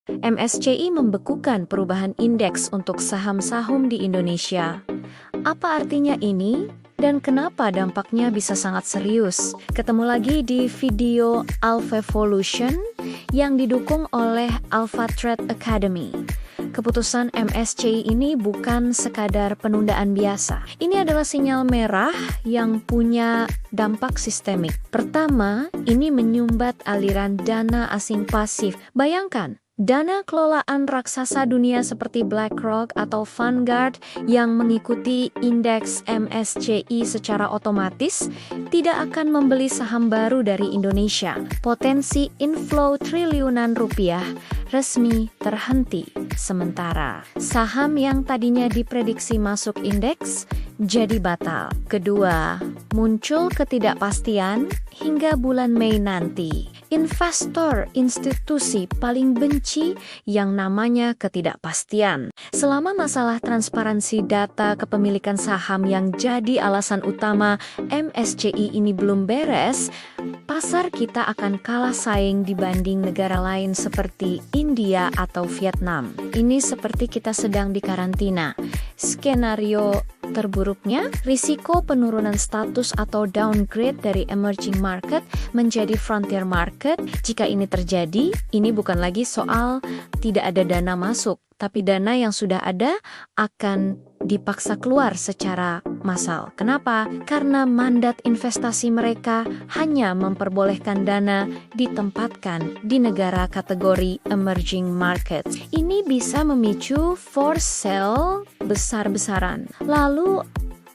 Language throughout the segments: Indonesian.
MSCI membekukan perubahan indeks untuk saham-saham di Indonesia. Apa artinya ini? Dan kenapa dampaknya bisa sangat serius? Ketemu lagi di video Alpha Evolution yang didukung oleh Alpha Trade Academy. Keputusan MSCI ini bukan sekadar penundaan biasa. Ini adalah sinyal merah yang punya dampak sistemik. Pertama, ini menyumbat aliran dana asing pasif. Bayangkan, dana kelolaan raksasa dunia seperti BlackRock atau Vanguard yang mengikuti indeks MSCI secara otomatis tidak akan membeli saham baru dari Indonesia. Potensi inflow triliunan rupiah resmi terhenti sementara. Saham yang tadinya diprediksi masuk indeks jadi batal. Kedua, muncul ketidakpastian hingga bulan Mei nanti. Investor institusi paling benci yang namanya ketidakpastian. Selama masalah transparansi data kepemilikan saham yang jadi alasan utama MSCI ini belum beres, pasar kita akan kalah saing dibanding negara lain seperti India atau Vietnam. Ini seperti kita sedang dikarantina. Skenario terburuknya, risiko penurunan status atau downgrade dari emerging market menjadi frontier market. Jika ini terjadi, ini bukan lagi soal tidak ada dana masuk, tapi dana yang sudah ada akan dipaksa keluar secara massal. Kenapa? Karena mandat investasi mereka hanya memperbolehkan dana ditempatkan di negara kategori emerging markets. Ini bisa memicu force sale besar-besaran. Lalu,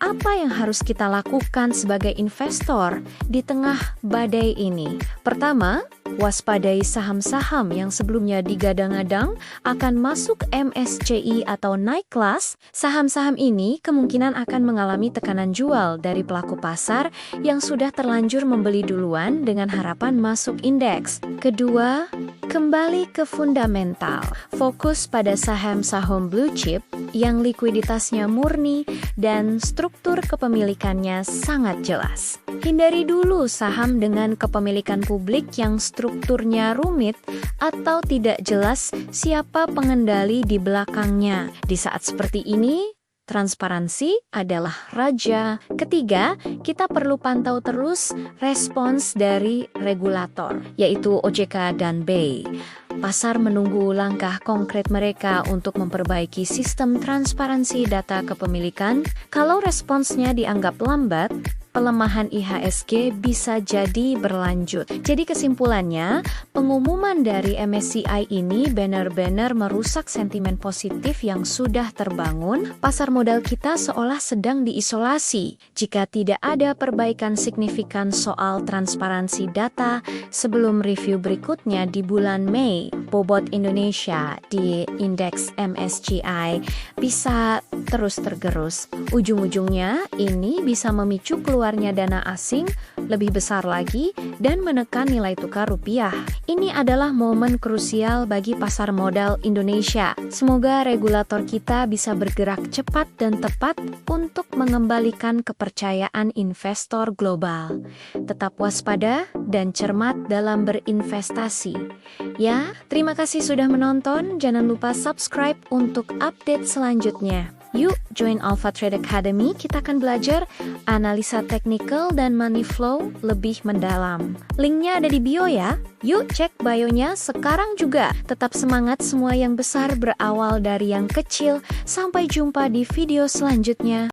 apa yang harus kita lakukan sebagai investor di tengah badai ini? Pertama, waspadai saham-saham yang sebelumnya digadang-gadang akan masuk MSCI atau naik kelas. Saham-saham ini kemungkinan akan mengalami tekanan jual dari pelaku pasar yang sudah terlanjur membeli duluan dengan harapan masuk indeks. Kedua, kembali ke fundamental. Fokus pada saham-saham blue chip yang likuiditasnya murni dan struktur kepemilikannya sangat jelas. Hindari dulu saham dengan kepemilikan publik yang strukturnya rumit atau tidak jelas siapa pengendali di belakangnya. Di saat seperti ini, transparansi adalah raja. Ketiga, kita perlu pantau terus respons dari regulator, yaitu OJK dan BEI. Pasar menunggu langkah konkret mereka untuk memperbaiki sistem transparansi data kepemilikan. Kalau responsnya dianggap lambat, pelemahan IHSG bisa jadi berlanjut. Jadi kesimpulannya, pengumuman dari MSCI ini benar-benar merusak sentimen positif yang sudah terbangun. Pasar modal kita seolah sedang diisolasi jika tidak ada perbaikan signifikan soal transparansi data sebelum review berikutnya di bulan Mei. Bobot Indonesia di indeks MSCI bisa terus tergerus. Ujung-ujungnya ini bisa memicu keluarnya dana asing lebih besar lagi dan menekan nilai tukar rupiah. Ini adalah momen krusial bagi pasar modal Indonesia. Semoga regulator kita bisa bergerak cepat dan tepat untuk mengembalikan kepercayaan investor global. Tetap waspada dan cermat dalam berinvestasi. Ya, terima kasih sudah menonton. Jangan lupa subscribe untuk update selanjutnya. Yuk, join Alpha Trade Academy. Kita akan belajar analisa teknikal dan money flow lebih mendalam. Linknya ada di bio ya. Yuk, cek bio-nya sekarang juga. Tetap semangat, semua yang besar berawal dari yang kecil. Sampai jumpa di video selanjutnya.